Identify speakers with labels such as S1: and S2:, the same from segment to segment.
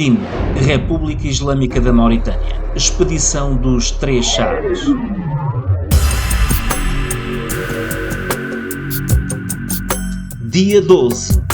S1: Destino: República Islâmica da Mauritânia. Expedição dos Três Chaves. Dia 12.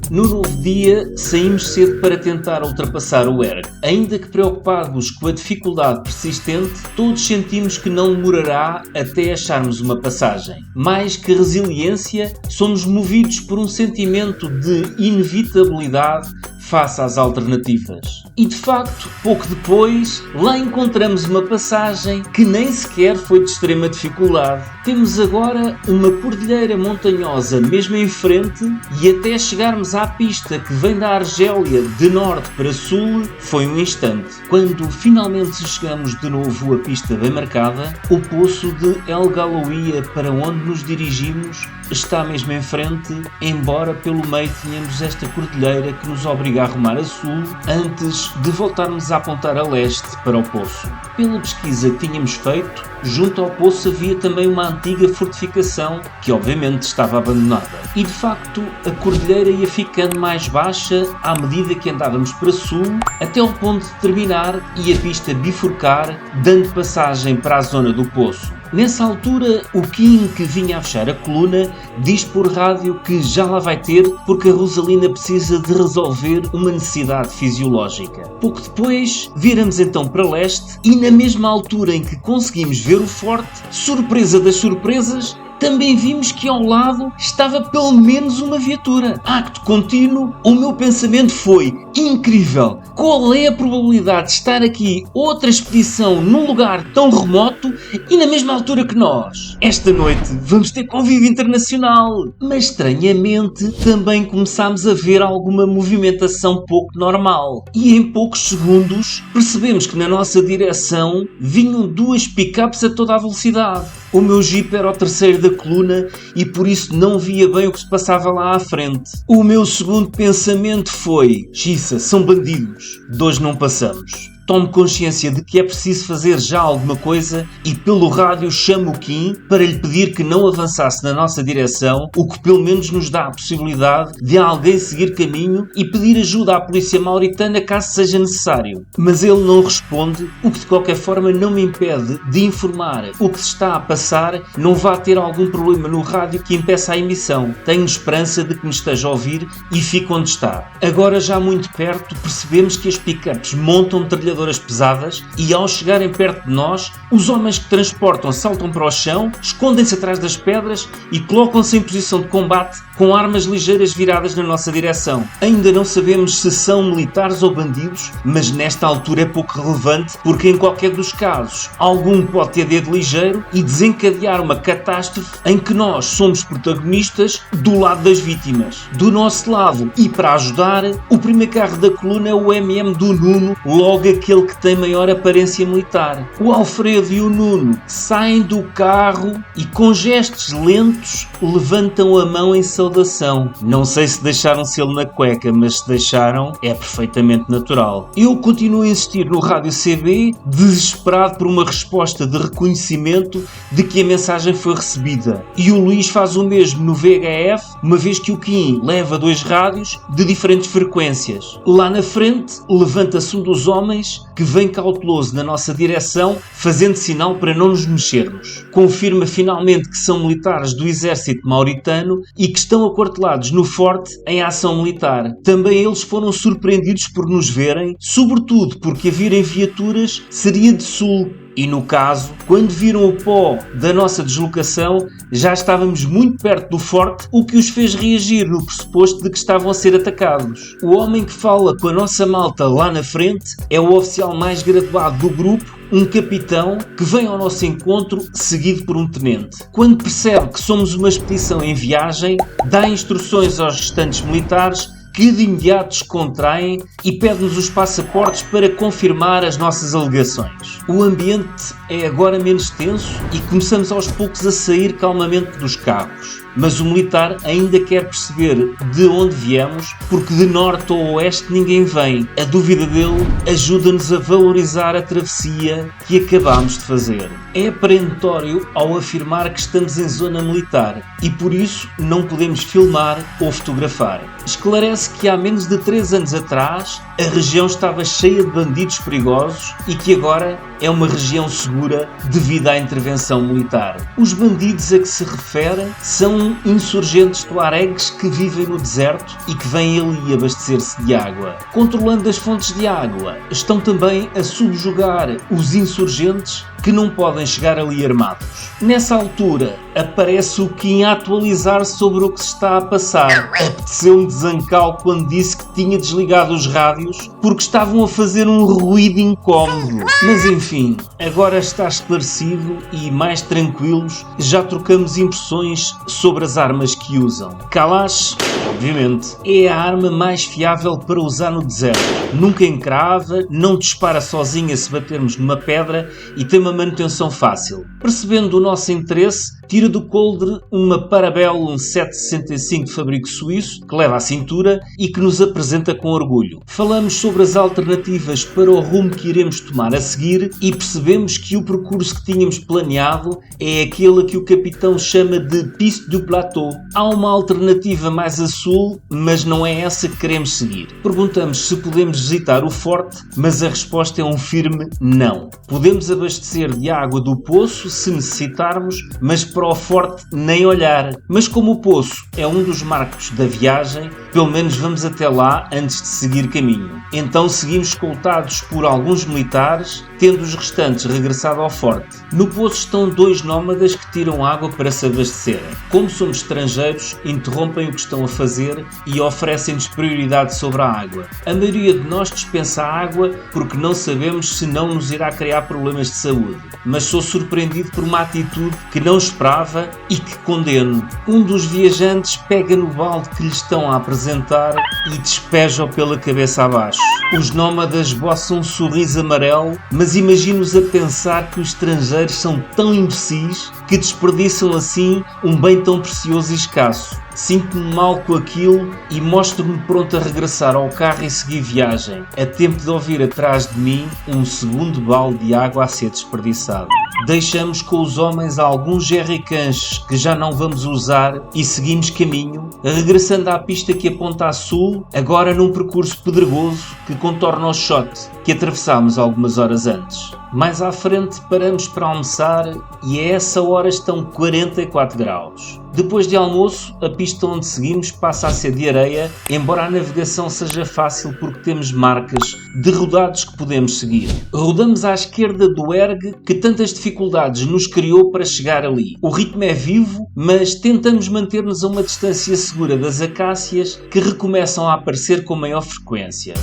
S1: No novo dia, saímos cedo para tentar ultrapassar o Erg. Ainda que preocupados com a dificuldade persistente, todos sentimos que não demorará até acharmos uma passagem. Mais que resiliência, somos movidos por um sentimento de inevitabilidade face às alternativas. E de facto, pouco depois, lá encontramos uma passagem que nem sequer foi de extrema dificuldade. Temos agora uma cordilheira montanhosa mesmo em frente e até chegarmos à pista que vem da Argélia de norte para sul foi um instante. Quando finalmente chegamos de novo à pista bem marcada, o poço de El Galouia para onde nos dirigimos está mesmo em frente, embora pelo meio tenhamos esta cordilheira que nos obriga a rumar a sul antes de voltarmos a apontar a leste para o poço. Pela pesquisa que tínhamos feito, junto ao poço havia também uma antiga fortificação que obviamente estava abandonada. E de facto a cordilheira ia ficando mais baixa à medida que andávamos para sul, até ao ponto de terminar e a pista bifurcar, dando passagem para a zona do poço. Nessa altura, o Kim, que vinha a fechar a coluna, diz por rádio que já lá vai ter porque a Rosalina precisa de resolver uma necessidade fisiológica. Pouco depois, viramos então para leste e na mesma altura em que conseguimos ver o forte, surpresa das surpresas, também vimos que ao lado estava pelo menos uma viatura. Acto contínuo, o meu pensamento foi: incrível! Qual é a probabilidade de estar aqui outra expedição num lugar tão remoto e na mesma altura que nós? Esta noite vamos ter convívio internacional. Mas estranhamente também começámos a ver alguma movimentação pouco normal. E em poucos segundos percebemos que na nossa direção vinham duas pick-ups a toda a velocidade. O meu Jeep era o terceiro da coluna e por isso não via bem o que se passava lá à frente. O meu segundo pensamento foi: xiça, são bandidos. De hoje não passamos. Tomo consciência de que é preciso fazer já alguma coisa e pelo rádio chamo o Kim para lhe pedir que não avançasse na nossa direção, o que pelo menos nos dá a possibilidade de alguém seguir caminho e pedir ajuda à polícia mauritana caso seja necessário. Mas ele não responde, o que de qualquer forma não me impede de informar o que se está a passar, não vá ter algum problema no rádio que impeça a emissão. Tenho esperança de que me esteja a ouvir e fique onde está. Agora já muito perto percebemos que as pick-ups montam trilhadores pesadas e ao chegarem perto de nós, os homens que transportam saltam para o chão, escondem-se atrás das pedras e colocam-se em posição de combate com armas ligeiras viradas na nossa direção. Ainda não sabemos se são militares ou bandidos, mas nesta altura é pouco relevante porque em qualquer dos casos, algum pode ter dedo ligeiro e desencadear uma catástrofe em que nós somos protagonistas do lado das vítimas. Do nosso lado e para ajudar, o primeiro carro da coluna é o MM do Nuno, logo aquele que tem maior aparência militar. O Alfredo e o Nuno saem do carro e com gestos lentos levantam a mão em saudação. Não sei se deixaram selo na cueca, mas se deixaram é perfeitamente natural. Eu continuo a insistir no rádio CB, desesperado por uma resposta de reconhecimento de que a mensagem foi recebida. E o Luís faz o mesmo no VHF, uma vez que o Kim leva dois rádios de diferentes frequências. Lá na frente, levanta-se um dos homens que vem cauteloso na nossa direção, fazendo sinal para não nos mexermos. Confirma finalmente que são militares do exército mauritano e que estão aquartelados no forte em ação militar. Também eles foram surpreendidos por nos verem, sobretudo porque a virem viaturas seria de sul. E no caso, quando viram o pó da nossa deslocação, já estávamos muito perto do forte, o que os fez reagir no pressuposto de que estavam a ser atacados. O homem que fala com a nossa malta lá na frente é o oficial mais graduado do grupo, um capitão que vem ao nosso encontro seguido por um tenente. Quando percebe que somos uma expedição em viagem, dá instruções aos restantes militares que de imediato descontraem e pede-nos os passaportes para confirmar as nossas alegações. O ambiente é agora menos tenso e começamos aos poucos a sair calmamente dos carros. mas o militar ainda quer perceber de onde viemos, porque de norte ou oeste ninguém vem. A dúvida dele ajuda-nos a valorizar a travessia que acabámos de fazer. É perentório ao afirmar que estamos em zona militar e por isso não podemos filmar ou fotografar. Esclarece que há menos de 3 anos atrás a região estava cheia de bandidos perigosos e que agora é uma região segura devido à intervenção militar. Os bandidos a que se refere são insurgentes tuaregs que vivem no deserto e que vêm ali abastecer-se de água. Controlando as fontes de água, estão também a subjugar os insurgentes que não podem chegar ali armados. Nessa altura, aparece o Kim a atualizar sobre o que se está a passar. Apeteceu-me desancá-lo quando disse que tinha desligado os rádios porque estavam a fazer um ruído incómodo. Mas enfim, agora está esclarecido e mais tranquilos, já trocamos impressões sobre as armas que usam. Kalash, obviamente, é a arma mais fiável para usar no deserto. Nunca encrava, não dispara sozinha se batermos numa pedra e tem uma manutenção fácil. Percebendo o nosso interesse, tira do coldre uma Parabellum 765 de fabrico suíço, que leva à cintura e que nos apresenta com orgulho. Falamos sobre as alternativas para o rumo que iremos tomar a seguir e percebemos que o percurso que tínhamos planeado é aquele que o capitão chama de Piste du Plateau. Há uma alternativa mais a sul, mas não é essa que queremos seguir. Perguntamos se podemos visitar o forte, mas a resposta é um firme não. Podemos abastecer de água do poço se necessitarmos, mas para o forte nem olhar. Mas como o poço é um dos marcos da viagem, pelo menos vamos até lá antes de seguir caminho. Então seguimos escoltados por alguns militares, tendo os restantes regressado ao forte. No poço estão 2 nómadas que tiram água para se abastecerem. Como somos estrangeiros, interrompem o que estão a fazer e oferecem-nos prioridade sobre a água. A maioria de nós dispensa a água porque não sabemos se não nos irá criar problemas de saúde. Mas sou surpreendido por uma atitude que não esperava e que condeno. Um dos viajantes pega no balde que lhe estão a apresentar e despeja-o pela cabeça abaixo. Os nómadas esboçam um sorriso amarelo, mas imagino-os a pensar que os estrangeiros são tão imbecis que desperdiçam assim um bem tão precioso e escasso. Sinto-me mal com aquilo e mostro-me pronto a regressar ao carro e seguir viagem, a tempo de ouvir atrás de mim um segundo balde de água a ser desperdiçado. Deixamos com os homens alguns jerrycans que já não vamos usar e seguimos caminho, regressando à pista que aponta a sul, agora num percurso pedregoso que contorna o shot que atravessámos algumas horas antes. Mais à frente paramos para almoçar e a essa hora estão 44 graus. Depois de almoço, a pista onde seguimos passa a ser de areia, embora a navegação seja fácil porque temos marcas de rodados que podemos seguir. Rodamos à esquerda do ergue que tantas dificuldades nos criou para chegar ali. O ritmo é vivo, mas tentamos manter-nos a uma distância segura das acácias que recomeçam a aparecer com maior frequência.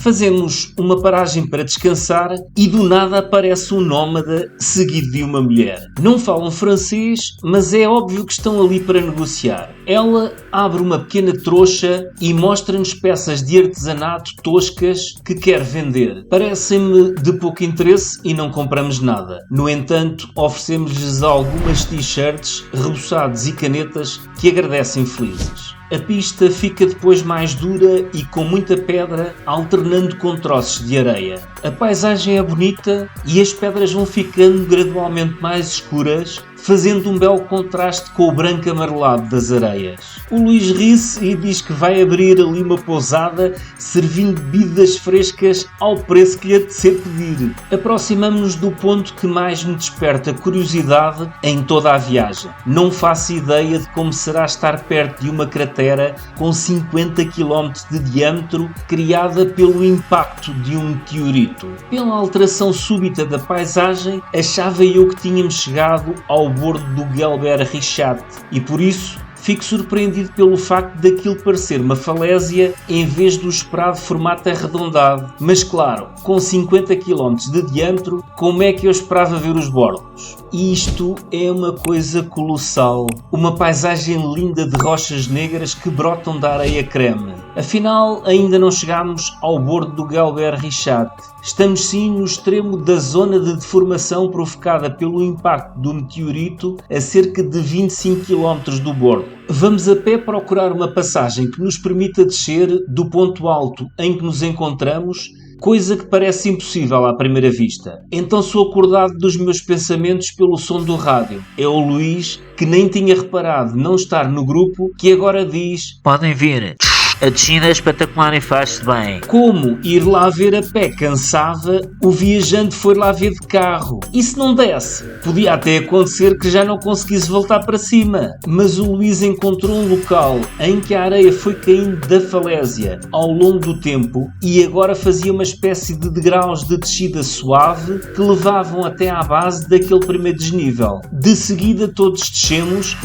S1: Fazemos uma paragem para descansar e do nada aparece um nómada seguido de uma mulher. Não falam francês, mas é óbvio que estão ali para negociar. Ela abre uma pequena trouxa e mostra-nos peças de artesanato toscas que quer vender. Parecem-me de pouco interesse e não compramos nada. No entanto, oferecemos-lhes algumas t-shirts, reboçados e canetas que agradecem felizes. A pista fica depois mais dura e com muita pedra, alternando com troços de areia. A paisagem é bonita e as pedras vão ficando gradualmente mais escuras, fazendo um belo contraste com o branco amarelado das areias. O Luís ri-se e diz que vai abrir ali uma pousada servindo bebidas frescas ao preço que lhe apetecer pedir. Aproximamo-nos do ponto que mais me desperta curiosidade em toda a viagem. Não faço ideia de como será estar perto de uma cratera com 50 km de diâmetro criada pelo impacto de um meteorito. Pela alteração súbita da paisagem, achava eu que tínhamos chegado ao bordo do Guelber Richat e por isso fico surpreendido pelo facto daquilo parecer uma falésia em vez do esperado formato arredondado. Mas claro, com 50 km de diâmetro, como é que eu esperava ver os bordos? Isto é uma coisa colossal. Uma paisagem linda de rochas negras que brotam da areia creme. Afinal, ainda não chegámos ao bordo do Guelber Richat. Estamos sim no extremo da zona de deformação provocada pelo impacto do meteorito a cerca de 25 km do bordo. Vamos a pé procurar uma passagem que nos permita descer do ponto alto em que nos encontramos, coisa que parece impossível à primeira vista. Então sou acordado dos meus pensamentos pelo som do rádio. É o Luís, que nem tinha reparado não estar no grupo, que agora diz:
S2: podem vir. A descida é espetacular e faz-se bem.
S1: Como ir lá ver a pé cansava, o viajante foi lá ver de carro. E se não desse? Podia até acontecer que já não conseguisse voltar para cima. Mas o Luís encontrou um local em que a areia foi caindo da falésia ao longo do tempo e agora fazia uma espécie de degraus de descida suave que levavam até à base daquele primeiro desnível. De seguida todos descemos.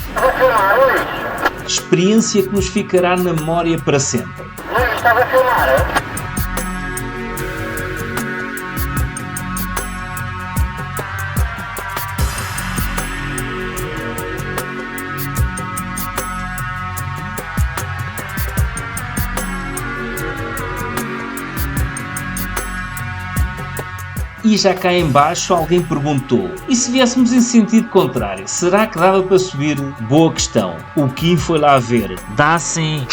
S1: Experiência que nos ficará na memória para sempre.
S3: Luís, estava a filmar?
S1: E já cá em baixo alguém perguntou: e se viéssemos em sentido contrário, será que dava para subir? Boa questão. O Kim foi lá ver.
S2: Dá sim.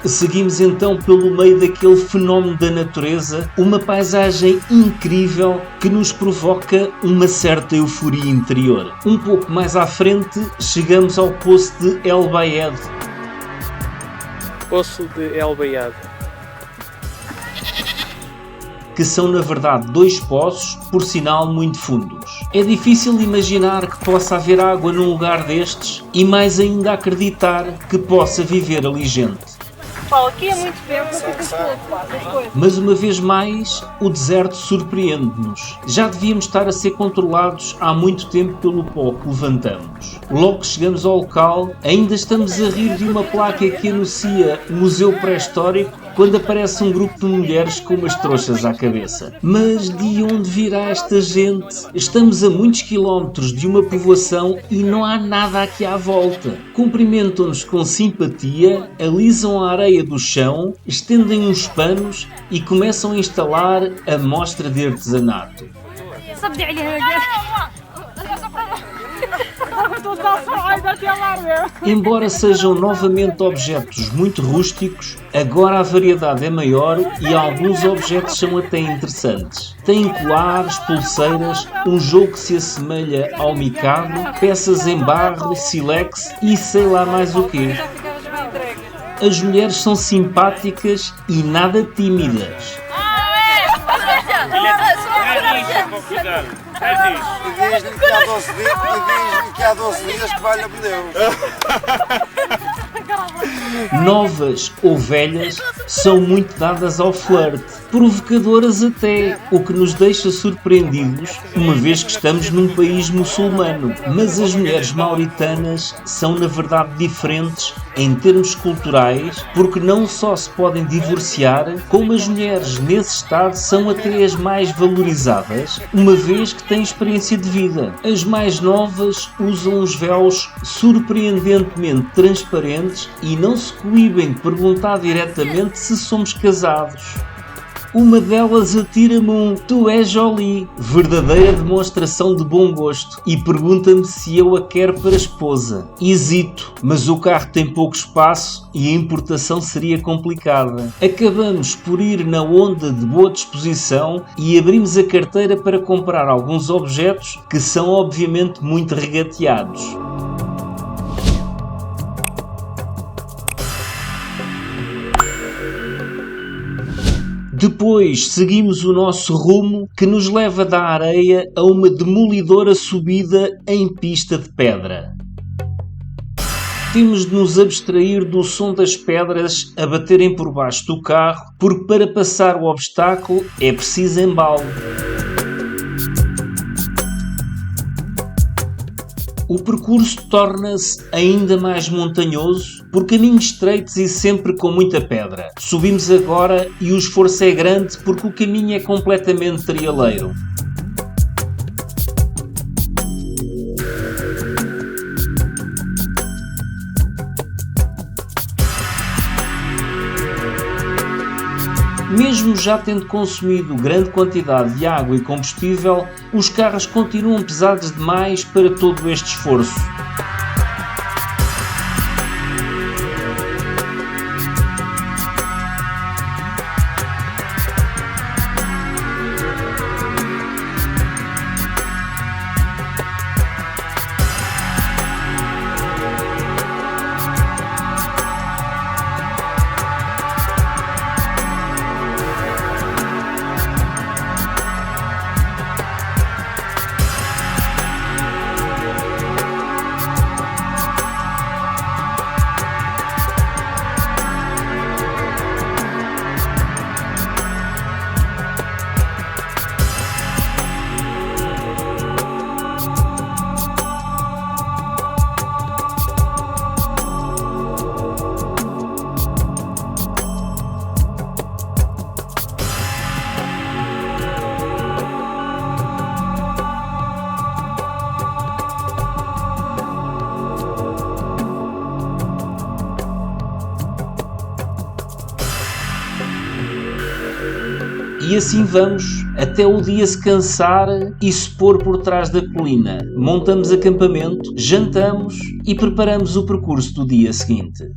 S1: Seguimos então pelo meio daquele fenómeno da natureza, uma paisagem incrível que nos provoca uma certa euforia interior. Um pouco mais à frente chegamos ao poço de El Bayed.
S4: Poço de El Bayed,
S1: que são na verdade dois poços, por sinal muito fundos. É difícil imaginar que possa haver água num lugar destes e mais ainda acreditar que possa viver ali gente.
S5: Paulo, aqui é muito tempo, não fica solto,
S1: Mas uma vez mais, o deserto surpreende-nos. Já devíamos estar a ser controlados há muito tempo pelo pó que levantamos. Logo que chegamos ao local, ainda estamos a rir de uma placa que anuncia Museu Pré-Histórico quando aparece um grupo de mulheres com umas trouxas à cabeça. Mas de onde virá esta gente? Estamos a muitos quilómetros de uma povoação e não há nada aqui à volta. Cumprimentam-nos com simpatia, alisam a areia do chão, estendem uns panos e começam a instalar a mostra de artesanato. Embora sejam novamente objetos muito rústicos, agora a variedade é maior e alguns objetos são até interessantes. Tem colares, pulseiras, um jogo que se assemelha ao micado, peças em barro, silex e sei lá mais o quê. As mulheres são simpáticas e nada tímidas.
S3: Diz-lhe que há 12 dias que valha-me Deus.
S1: Novas ou velhas, são muito dadas ao flerte, provocadoras até, o que nos deixa surpreendidos, uma vez que estamos num país muçulmano. Mas as mulheres mauritanas são na verdade diferentes em termos culturais, porque não só se podem divorciar, como as mulheres nesse estado são até as mais valorizadas, uma vez que têm experiência de vida. As mais novas usam os véus surpreendentemente transparentes e não se coíbem de perguntar diretamente se somos casados. Uma delas atira-me um "tu és Jolie", verdadeira demonstração de bom gosto, e pergunta-me se eu a quero para esposa. Hesito, mas o carro tem pouco espaço e a importação seria complicada. Acabamos por ir na onda de boa disposição e abrimos a carteira para comprar alguns objetos que são obviamente muito regateados. Depois seguimos o nosso rumo que nos leva da areia a uma demolidora subida em pista de pedra. Temos de nos abstrair do som das pedras a baterem por baixo do carro, porque para passar o obstáculo é preciso embalo. O percurso torna-se ainda mais montanhoso por caminhos estreitos e sempre com muita pedra. Subimos agora e o esforço é grande porque o caminho é completamente trialeiro. já tendo consumido grande quantidade de água e combustível, os carros continuam pesados demais para todo este esforço. E assim vamos até o dia se cansar e se pôr por trás da colina. Montamos acampamento, jantamos e preparamos o percurso do dia seguinte.